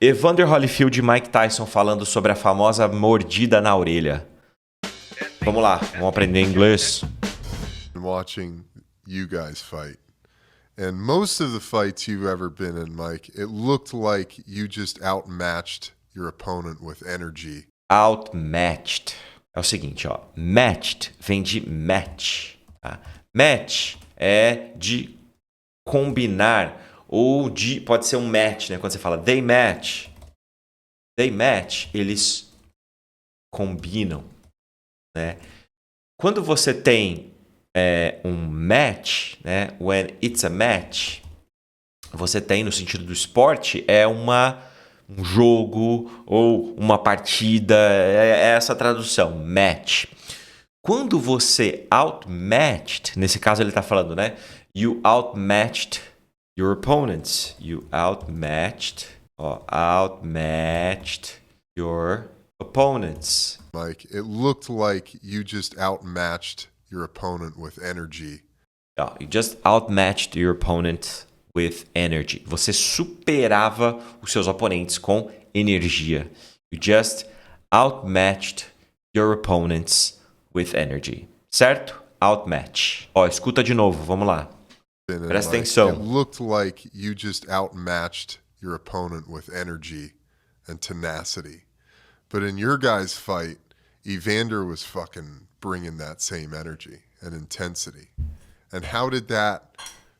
Evander Holyfield Mike Tyson falando sobre a famosa mordida na orelha. Vamos lá, vamos aprender inglês. Watching you guys fight. And most of the fights you've ever been in, Mike, it looked like you just outmatched your opponent with energy. Outmatched. É o seguinte, ó. Matched vem de match. Tá? Match é de combinar ou de... Pode ser um match, né? Quando você fala they match. They match, eles combinam, né? Quando você tem um match, né? When it's a match, você tem no sentido do esporte, um jogo ou uma partida, é essa a tradução, match. Quando você outmatched, nesse caso ele está falando, né? You outmatched your opponents. You outmatched your opponents. Mike, it looked like you just outmatched your opponent with energy. You just outmatched your opponent with energy. Você superava os seus oponentes com energia. You just outmatched your opponents with energy. Certo? Outmatch. Escuta de novo, vamos lá. Presta atenção. It looked like you just outmatched your opponent with energy and tenacity. But in your guys' fight, Evander was fucking bringing that same energy and intensity. And how did that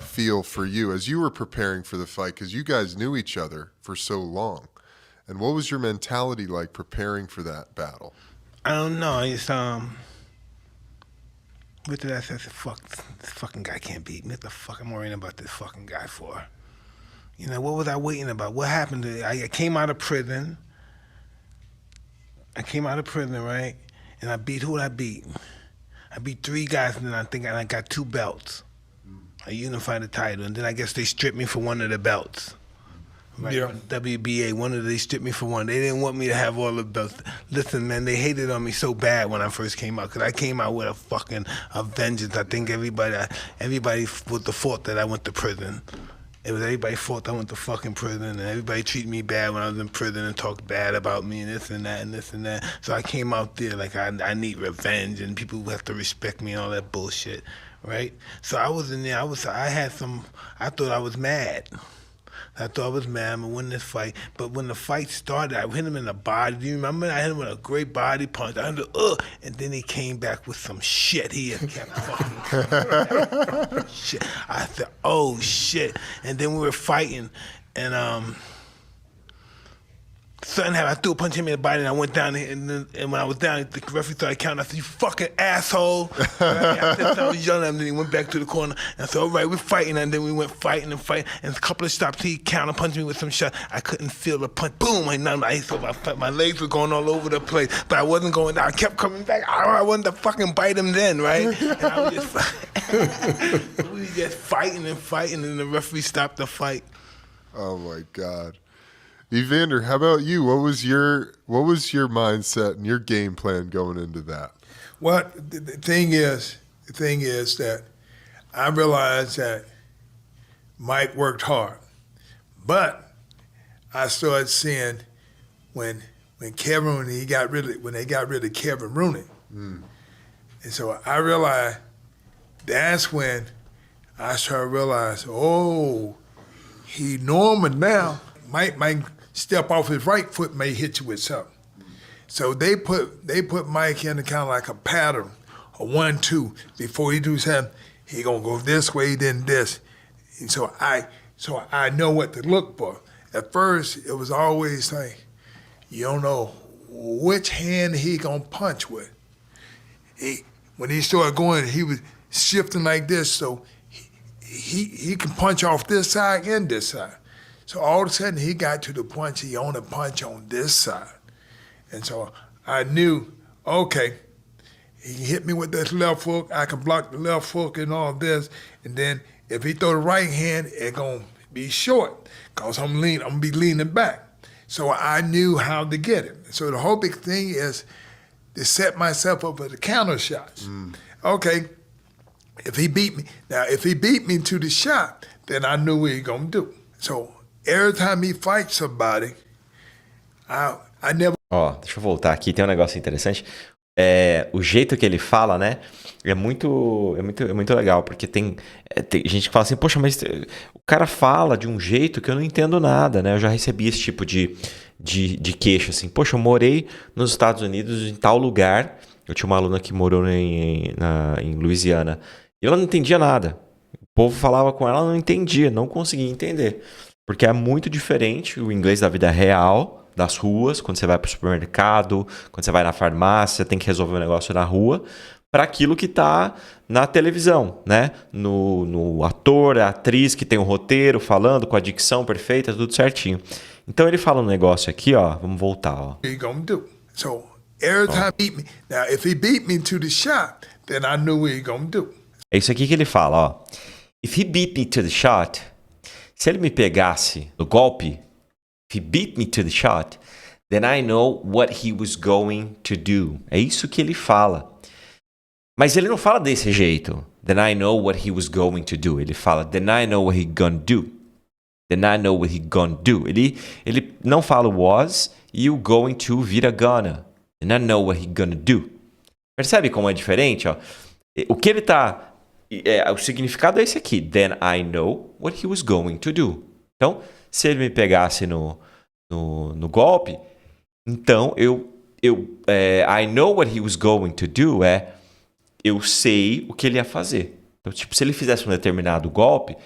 feel for you as you were preparing for the fight? Because you guys knew each other for so long. And what was your mentality like preparing for that battle? I don't know. It's what did I say? Fuck, this fucking guy can't beat me. What the fuck am I worrying about this fucking guy for? You know, what was I waiting about? What happened? I came out of prison. Right? And I beat who I beat? I beat 3 guys, and then I got 2 belts. I unified the title, and then I guess they stripped me for one of the belts. Right? Yeah. WBA, they stripped me for one. They didn't want me to have all the belts. Listen, man, they hated on me so bad when I first came out, because I came out with a vengeance. I think everybody was the fault that I went to prison. It was everybody's fault I went to fucking prison, and everybody treated me bad when I was in prison and talked bad about me and this and that and this and that. So I came out there like I need revenge, and people have to respect me and all that bullshit, right? So I was in there. I thought I was mad. I'm gonna win this fight. But when the fight started, I hit him in the body. Do you remember? I hit him with a great body punch. And then he came back with some shit. He had kept fucking shit. I said, oh shit. And then we were fighting, and something happened. I threw a punch him in the body, and I went down, and when I was down, the referee started counting. I said, you fucking asshole. I said, I was yelling at him, and then he went back to the corner. And I said, all right, we're fighting. And then we went fighting. And a couple of stops, he counter punched me with some shot. I couldn't feel the punch. Boom! My legs were going all over the place, but I wasn't going down. I kept coming back. I wanted to fucking bite him then, right? And I was just we were just fighting, and the referee stopped the fight. Oh my God. Evander, how about you? What was your mindset and your game plan going into that? Well, the thing is that I realized that Mike worked hard, but I started seeing when they got rid of Kevin Rooney, and so I realized that's when I started to realize, he normal now. Mike step off his right foot, may hit you with something. So they put Mike in a kind of like a pattern, a 1-2. Before he do something, he gonna go this way, then this. And so I know what to look for. At first, it was always like, you don't know which hand he gonna punch with. When he started going, he was shifting like this, so he can punch off this side and this side. So all of a sudden, he got to the punch, he only punch on this side. And so I knew, okay, he hit me with this left hook, I can block the left hook and all this, and then if he throw the right hand, it gonna be short, because I'm gonna be leaning back. So I knew how to get him. So the whole big thing is to set myself up for the counter shots. Okay, if he beat me to the shot, then I knew what he gonna do. So every time he fights somebody, I never. Ó, deixa eu voltar aqui, tem um negócio interessante. O jeito que ele fala, né? É muito legal, porque tem gente que fala assim, poxa, mas o cara fala de um jeito que eu não entendo nada, né? Eu já recebi esse tipo de queixa, assim, poxa, eu morei nos Estados Unidos em tal lugar. Eu tinha uma aluna que morou em Louisiana e ela não entendia nada. O povo falava com ela, ela não entendia, não conseguia entender. Porque é muito diferente o inglês da vida real, das ruas, quando você vai para o supermercado, quando você vai na farmácia, tem que resolver um negócio na rua, para aquilo que está na televisão, né? No ator, a atriz que tem o roteiro falando com a dicção perfeita, tudo certinho. Então ele fala um negócio aqui, ó, vamos voltar, ó. He gonna do. So every time he beat me. Now, if he beat me to the shot, then I knew what he gonna do. É isso aqui que ele fala, ó. If he beat me to the shot, se ele me pegasse no golpe, if he beat me to the shot, then I know what he was going to do. É isso que ele fala. Mas ele não fala desse jeito. Then I know what he was going to do. Ele fala, then I know what he gonna do. Then I know what he gonna do. Ele não fala o was e o going to vira gonna. Then I know what he gonna do. Percebe como é diferente? Ó? O que ele tá... o significado é esse aqui. Then I know what he was going to do. Então, se ele me pegasse no golpe, então I know what he was going to do eu sei o que ele ia fazer. Então, tipo, se ele fizesse um determinado golpe,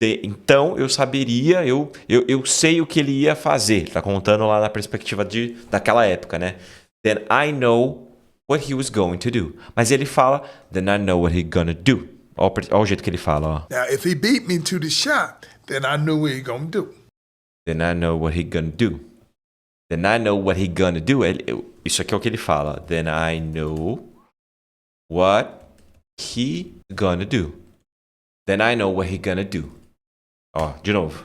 então eu saberia, eu sei o que ele ia fazer. Ele tá contando lá na perspectiva daquela época, né? Then I know what he was going to do. Mas ele fala, then I know what he gonna do. Olha o jeito que ele fala, ó. Now, if he beat me to the shot, then I knew what he gonna do. Then I know what he gonna do. Then I know what he gonna do. Isso aqui é o que ele fala. Then I know what he gonna do. Then I know what he gonna do. Ó, de novo.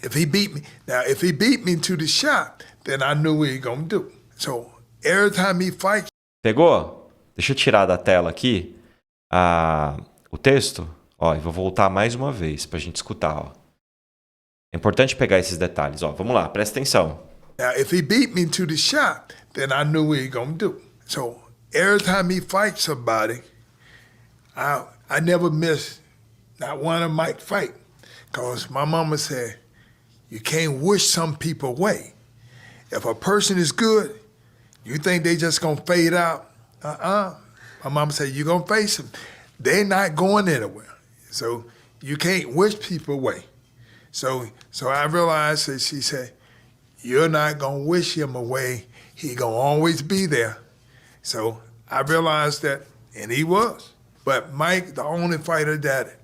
If he beat me, now if he beat me to the shot, then I knew what he gonna do. So every time he fights. Pegou? Deixa eu tirar da tela aqui o texto. Ó, e vou voltar mais uma vez pra gente escutar, ó. É importante pegar esses detalhes, ó. Vamos lá, presta atenção. Now, if he beat me to the shot, then I knew what he gonna do. So every time he fights somebody, I never miss not one of Mike's fight, cause my mama said you can't wish some people away. If a person is good, you think they just gonna fade out? My mama said you gonna face them. They're not going anywhere. So you can't wish people away. So I realized that she said, you're not going to wish him away. He going to always be there. So I realized that, and he was. But Mike, the only fighter that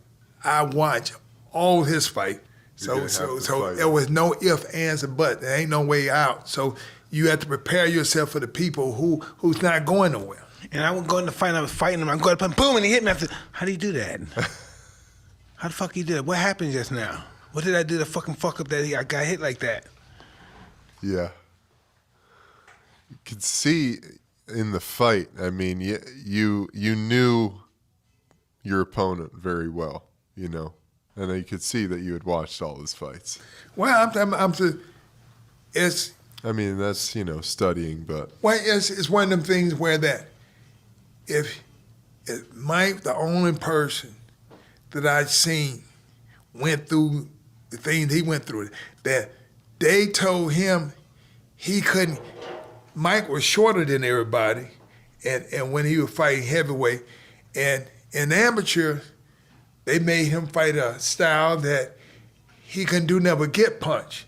I watch all his fight. So there was no ifs, ands, and buts. There ain't no way out. So you have to prepare yourself for the people who's not going nowhere. And I would go in the fight, and I was fighting him. I'm going to boom, and he hit me. I said, how do you do that? How the fuck you do that? What happened just now? What did I do to fucking fuck up that I got hit like that? Yeah. You could see in the fight, I mean, you knew your opponent very well, you know, and you could see that you had watched all his fights. Well, I mean, that's, you know, studying, but. Well, it's one of them things where that if Mike, the only person that I'd seen went through the things he went through, that they told him he couldn't. Mike was shorter than everybody, and when he was fighting heavyweight, and in amateur, they made him fight a style that he couldn't do, never get punched.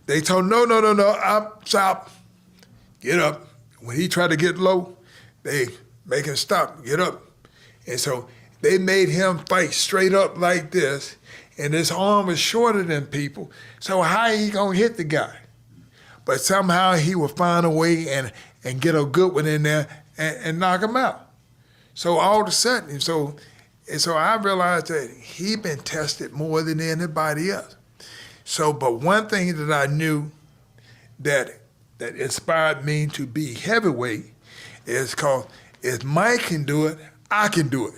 They told him, no, stop, get up. When he tried to get low, they make him stop, get up. And so they made him fight straight up like this, and his arm was shorter than people, so how he gonna hit the guy? But somehow he would find a way and get a good one in there and knock him out. So all of a sudden, so I realized that he'd been tested more than anybody else. So, but one thing that I knew that inspired me to be heavyweight is called, if Mike can do it, I can do it.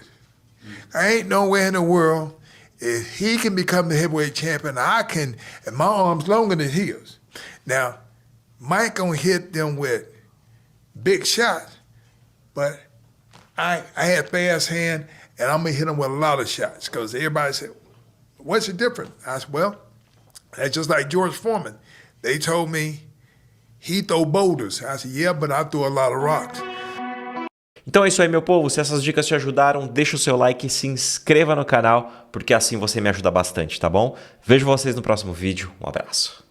I ain't nowhere in the world, if he can become the heavyweight champion, I can, and my arm's longer than his. Now, Mike gonna hit them with big shots, but I had fast hand, and I'm gonna hit them with a lot of shots because everybody said, "What's the difference?" I said, "Well, that's just like George Foreman. They told me he throw boulders." I said, "Yeah, but I throw a lot of rocks." Então é isso aí, meu povo. Se essas dicas te ajudaram, deixa o seu like e se inscreva no canal, porque assim você me ajuda bastante, tá bom? Vejo vocês no próximo vídeo. Um abraço.